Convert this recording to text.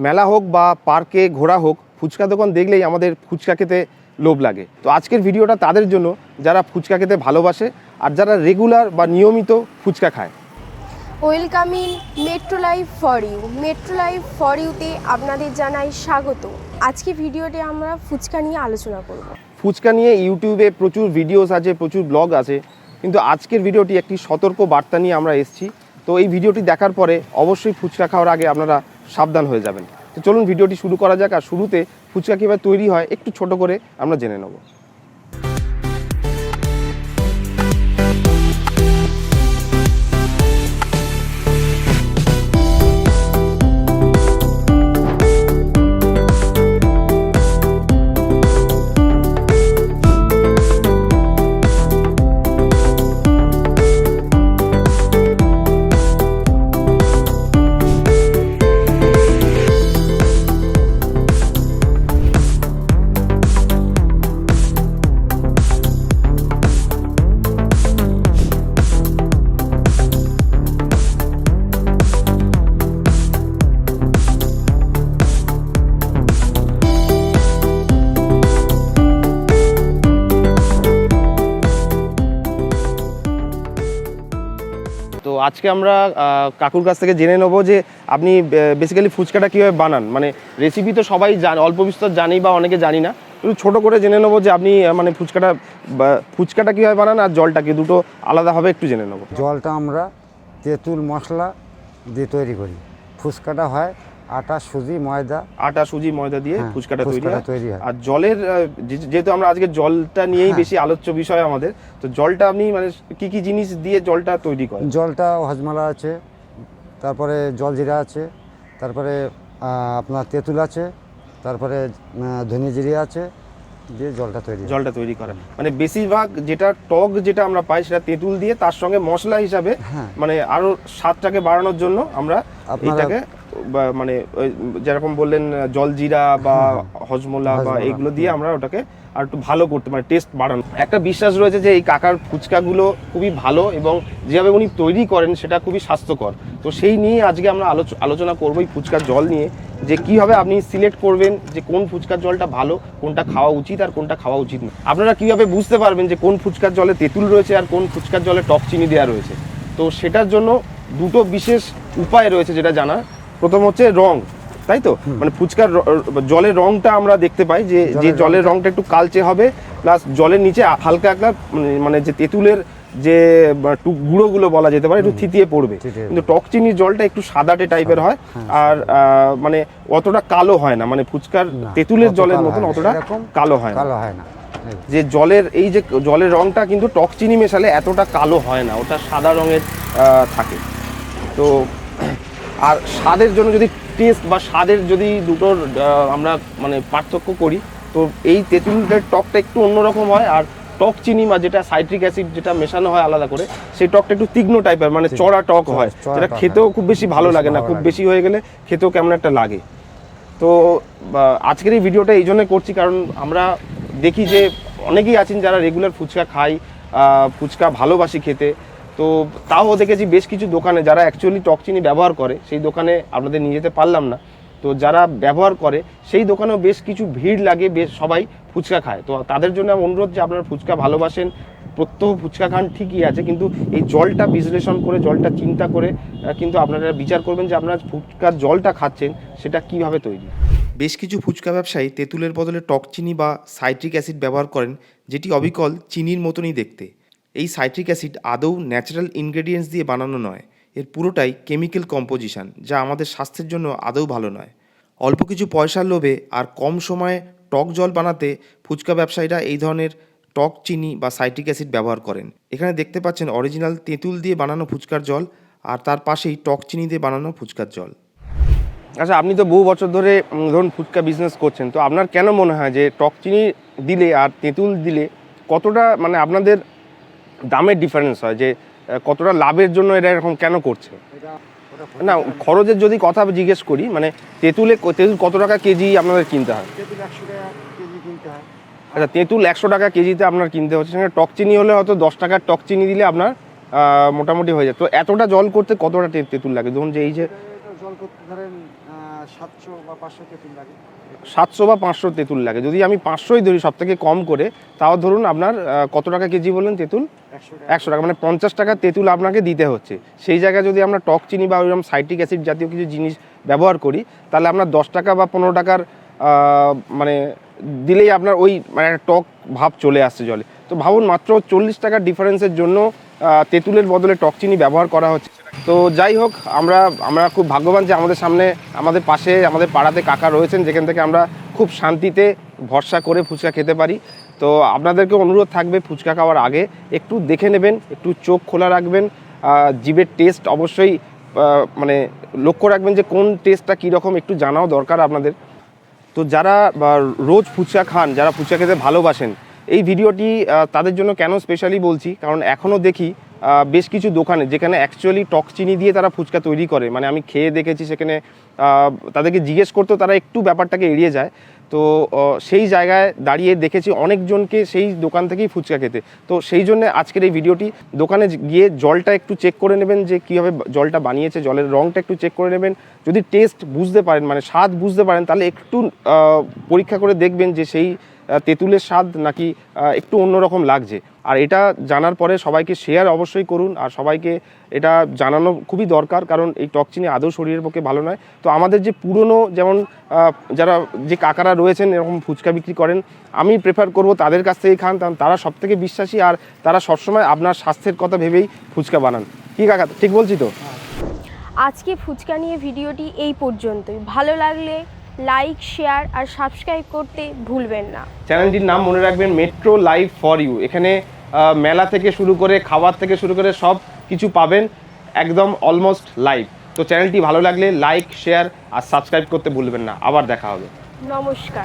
মেলা হোক বা পার্কে ঘোরা হোক, ফুচকা দোকান দেখলেই আমাদের ফুচকা খেতে লোভ লাগে। তো আজকের ভিডিওটা তাদের জন্য যারা ফুচকা খেতে ভালোবাসে আর যারা রেগুলার বা নিয়মিত ফুচকা খায়। Welcoming metro life for you. Metro life for ইউতে আপনাদের জানাই স্বাগত। আজকে ভিডিওতে আমরা ফুচকা নিয়ে আলোচনা করব। ফুচকা নিয়ে ইউটিউবে প্রচুর ভিডিওস আছে, প্রচুর ব্লগ আছে, কিন্তু আজকের ভিডিওটি একটি সতর্ক বার্তা নিয়ে আমরা এসেছি। তো এই ভিডিওটি দেখার পরে অবশ্যই ফুচকা খাওয়ার আগে আপনারা সাবধান হয়ে যাবেন। তো চলুন ভিডিওটি শুরু করা যাক। আর শুরুতে ফুচকা কীভাবে তৈরি হয় একটু ছোট করে আমরা জেনে নেব। তো আজকে আমরা কাকুর কাছ থেকে জেনে নেবো যে আপনি বেসিক্যালি ফুচকাটা কীভাবে বানান। মানে রেসিপি তো সবাই অল্প বিস্তর জানি বা অনেকে জানি না, একটু ছোটো করে জেনে নেবো যে আপনি মানে ফুচকাটা কীভাবে বানান আর জলটাকে দুটো আলাদাভাবে একটু জেনে নেবো। জলটা আমরা তেঁতুল মশলা দিয়ে তৈরি করি। ফুচকাটা হয় আটা সুজি ময়দা দিয়ে ফুচকাটা তৈরি হয়। আর জলের যেহেতু আমরা আজকে জলটা নিয়েই বেশি আলোচ্য বিষয় আমাদের, তো জলটা আপনি মানে কি কি জিনিস দিয়ে জলটা তৈরি করেন? জলটা হজমালা আছে, তারপরে জলজিরা আছে, তারপরে আপনার তেঁতুল আছে, তারপরে ধনে জিরে আছে, দিয়ে জলটা তৈরি করেন। মানে বেশিরভাগ যেটা আমরা পাই সেটা তেঁতুল দিয়ে, তার সঙ্গে মশলা হিসাবে মানে আরো স্বাদটাকে বাড়ানোর জন্য আমরা এটাকে মানে যেরকম বললেন জলজিরা বা হজমলা বা এগুলো দিয়ে আমরা ওটাকে আর একটু ভালো করতে মানে টেস্ট বাড়ানো। একটা বিশ্বাস রয়েছে যে এই কাকার ফুচকাগুলো খুবই ভালো এবং যেভাবে উনি তৈরি করেন সেটা খুবই স্বাস্থ্যকর। তো সেই নিয়ে আজকে আমরা আলোচনা করবো এই ফুচকার জল নিয়ে, যে কীভাবে আপনি সিলেক্ট করবেন যে কোন ফুচকার জলটা ভালো, কোনটা খাওয়া উচিত আর কোনটা খাওয়া উচিত না। আপনারা কীভাবে বুঝতে পারবেন যে কোন ফুচকার জলে তেঁতুল রয়েছে আর কোন ফুচকার জলে টক চিনি দেওয়া রয়েছে? তো সেটার জন্য দুটো বিশেষ উপায় রয়েছে যেটা জানা। প্রথম হচ্ছে রং, তাই তো? মানে ফুচকার জলের রংটা আমরা দেখতে পাই যে জলের রংটা একটু কালচে হবে, প্লাস জলের নিচে হালকা একটা মানে যে তেঁতুলের যে গুঁড়োগুলো বলা যেতে পারে একটু থিতিয়ে পড়বে। কিন্তু টক চিনির জলটা একটু সাদাটে টাইপের হয় আর মানে অতটা কালো হয় না, মানে ফুচকার তেঁতুলের জলের মতন অতটা কালো হয় না। যে জলের রংটা কিন্তু টক চিনি মেশালে এতটা কালো হয় না, ওটা সাদা রঙের থাকে। তো আর স্বাদের জন্য যদি টেস্ট বা স্বাদের যদি দুটোর আমরা মানে পার্থক্য করি, তো এই তেঁতুলের টকটা একটু অন্যরকম হয়, আর টক চিনি বা যেটা সাইট্রিক অ্যাসিড যেটা মেশানো হয় আলাদা করে, সেই টকটা একটু তীক্ষ্ণ টাইপের মানে চড়া টক হয়, যেটা খেতেও খুব বেশি ভালো লাগে না, খুব বেশি হয়ে গেলে খেতেও কেমন একটা লাগে। তো আজকের এই ভিডিওটা এই জন্য করছি কারণ আমরা দেখি যে অনেকেই আছেন যারা রেগুলার ফুচকা খায়, ফুচকা ভালোবাসি খেতে। তো তাও দেখেছি বেশ কিছু দোকানে যারা অ্যাকচুয়ালি টক চিনি ব্যবহার করে, সেই দোকানে আপনাদের নিয়ে যেতে পারলাম না। তো যারা ব্যবহার করে সেই দোকানেও বেশ কিছু ভিড় লাগে, বেশ সবাই ফুচকা খায়। তো তাদের জন্য অনুরোধ যে আপনারা ফুচকা ভালোবাসেন, প্রত্যহ ফুচকা খান ঠিকই আছে, কিন্তু এই জলটা বিশ্লেষণ করে, জলটা চিন্তা করে কিন্তু আপনারা বিচার করবেন যে আপনারা ফুচকার জলটা খাচ্ছেন সেটা কিভাবে তৈরি। বেশ কিছু ফুচকা ব্যবসায়ী তেঁতুলের বদলে টক চিনি বা সাইট্রিক অ্যাসিড ব্যবহার করেন, যেটি অবিকল চিনির মতনই দেখতে। এই সাইট্রিক অ্যাসিড আদৌ ন্যাচারাল ইনগ্রেডিয়েন্টস দিয়ে বানানো নয়, এর পুরোটাই কেমিক্যাল কম্পোজিশন, যা আমাদের স্বাস্থ্যের জন্য আদৌ ভালো নয়। অল্প কিছু পয়সার লোভে আর কম সময়ে টক জল বানাতে ফুচকা ব্যবসায়ীরা এই ধরনের টক চিনি বা সাইট্রিক অ্যাসিড ব্যবহার করেন। এখানে দেখতে পাচ্ছেন অরিজিনাল তেঁতুল দিয়ে বানানো ফুচকার জল, আর তার পাশেই টক চিনি দিয়ে বানানো ফুচকার জল। আচ্ছা, আপনি তো বহু বছর ধরে ধরুন ফুচকা বিজনেস করছেন, তো আপনার কেন মনে হয় যে টক চিনি দিলে আর তেঁতুল দিলে কতটা মানে আপনাদের দামের ডিফারেন্স হয়, যে কতটা লাভের জন্য এটা এরকম কেন করছে? না, খরচের যদি কথা জিজ্ঞেস করি, মানে তেঁতুল কত টাকা কেজি আপনাদের কিনতে হয়? আচ্ছা, তেঁতুল 100 টাকা কেজিতে আপনার কিনতে হচ্ছে, সেখানে টক চিনি হলে হয়তো 10 টাকার টক চিনি দিলে আপনার মোটামুটি হয়ে যায়। তো এতটা জল করতে কতটা তেঁতুল লাগে? ধরুন যে এই যে জল করতে ধরেন 700 বা 500 তেঁতুল লাগে। 700 বা 500 তেঁতুল লাগে। যদি আমি 500ই ধরি সব থেকে কম করে, তাও ধরুন আপনার কত টাকা কেজি বললেন তেঁতুল? 100 টাকা, মানে 50 টাকা তেঁতুল আপনাকে দিতে হচ্ছে। সেই জায়গায় যদি আমরা টক চিনি বা ওইরকম সাইট্রিক অ্যাসিড জাতীয় কিছু জিনিস ব্যবহার করি, তাহলে আপনার 10 টাকা বা 15 টাকার মানে দিলেই আপনার ওই মানে একটা টক ভাব চলে আসছে জলে। তো ভাবুন, মাত্র 40 টাকার ডিফারেন্সের জন্য তেঁতুলের বদলে টক চিনি ব্যবহার করা হচ্ছে। তো যাই হোক, আমরা খুব ভাগ্যবান যে আমাদের সামনে, আমাদের পাশে, আমাদের পাড়াতে কাকা রয়েছেন, যেখান থেকে আমরা খুব শান্তিতে ভরসা করে ফুচকা খেতে পারি। তো আপনাদেরকে অনুরোধ থাকবে, ফুচকা খাওয়ার আগে একটু দেখে নেবেন, একটু চোখ খোলা রাখবেন, জিভের টেস্ট অবশ্যই মানে লক্ষ্য রাখবেন যে কোন টেস্টটা কীরকম, একটু জানাও দরকার আপনাদের। তো যারা রোজ ফুচকা খান, যারা ফুচকা খেতে ভালোবাসেন, এই ভিডিওটি তাদের জন্য কেন স্পেশালি বলছি, কারণ এখনও দেখি বেশ কিছু দোকানে যেখানে অ্যাকচুয়ালি টক চিনি দিয়ে তারা ফুচকা তৈরি করে, মানে আমি খেয়ে দেখেছি, সেখানে তাদেরকে জিজ্ঞেস করতেও তারা একটু ব্যাপারটাকে এড়িয়ে যায়। তো সেই জায়গায় দাঁড়িয়ে দেখেছি অনেকজনকে সেই দোকান থেকেই ফুচকা খেতে। তো সেই জন্য আজকের এই ভিডিওটি, দোকানে গিয়ে জলটা একটু চেক করে নেবেন যে কীভাবে জলটা বানিয়েছে, জলের রঙটা একটু চেক করে নেবেন। যদি টেস্ট বুঝতে পারেন, মানে স্বাদ বুঝতে পারেন, তাহলে একটু পরীক্ষা করে দেখবেন যে সেই তেঁতুলের স্বাদ নাকি একটু অন্যরকম লাগছে। আর এটা জানার পরে সবাইকে শেয়ার অবশ্যই করুন, আর সবাইকে এটা জানানো খুবই দরকার, কারণ এই টক চিনি আদৌ শরীরের পক্ষে ভালো নয়। তো আমাদের যে পুরনো, যেমন যারা যে কাকারা রয়েছেন এরকম ফুচকা বিক্রি করেন, আমি প্রেফার করব তাদের কাছ থেকেই খান, কারণ তারা সবথেকে বিশ্বাসী, আর তারা সবসময় আপনার স্বাস্থ্যের কথা ভেবেই ফুচকা বানান। কি কাকা, ঠিক বলছি তো? আজকে ফুচকা নিয়ে ভিডিওটি এই পর্যন্তই। ভালো লাগলে লাইক, শেয়ার আর সাবস্ক্রাইব করতে ভুলবেন না। চ্যানেলটির নাম মনে রাখবেন, মেট্রো লাইভ ফর ইউ। এখানে মেলা থেকে শুরু করে খাবার থেকে শুরু করে সব কিছু পাবেন, একদম অলমোস্ট লাইভ। তো চ্যানেলটি ভালো লাগলে লাইক, শেয়ার আর সাবস্ক্রাইব করতে ভুলবেন না। আবার দেখা হবে। নমস্কার।